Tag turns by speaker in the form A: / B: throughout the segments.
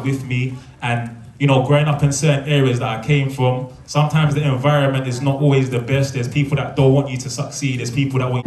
A: with me. And growing up in certain areas that I came from, sometimes the environment is not always the best. There's people that don't want you to succeed. There's people that want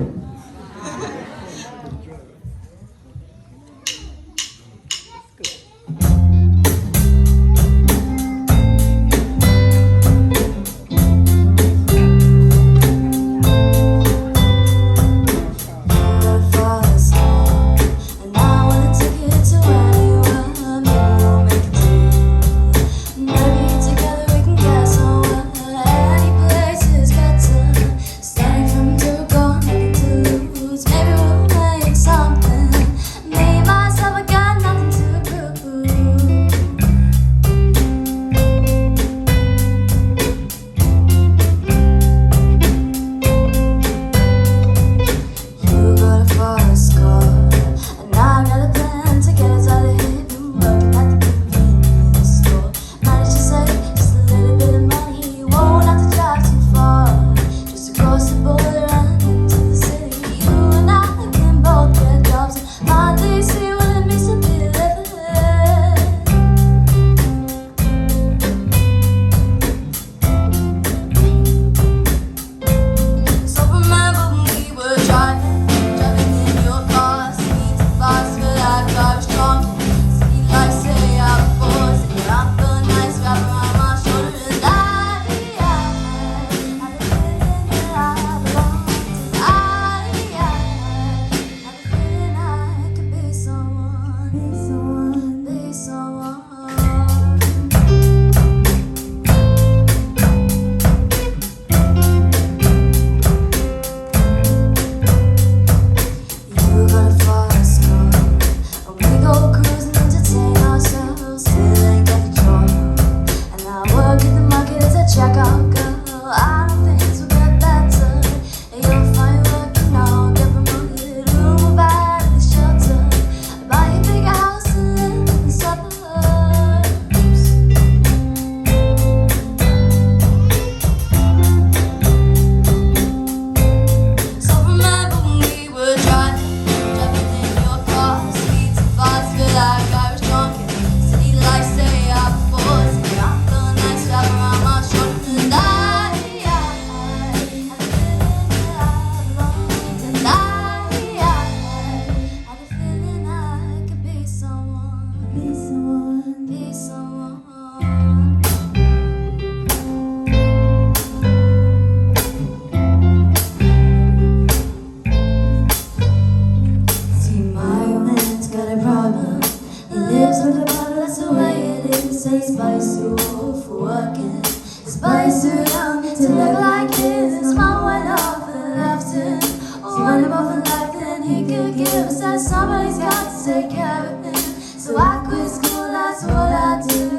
B: somebody's got to take care of him. So I quit school, that's what I did.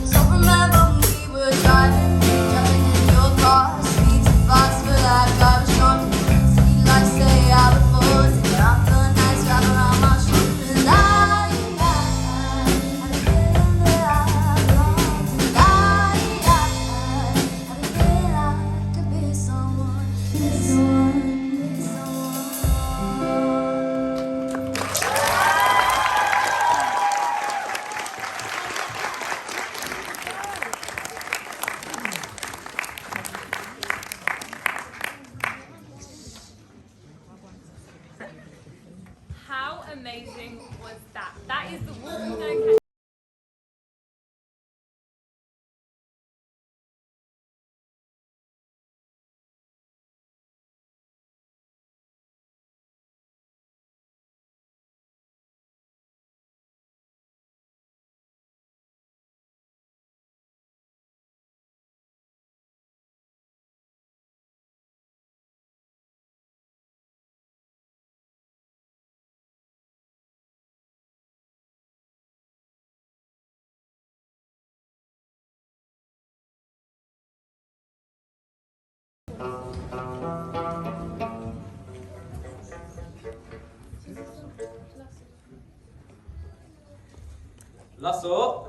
B: So remember we were driving in your car, speed too fast for that guy was drunk. See, like say I would force it, I'm the nice wrap around my shoulders. I had a feeling that I belonged to die. I could be someone, be someone, be someone.
C: How amazing was that? That is the walk with no catch.
D: Lasso.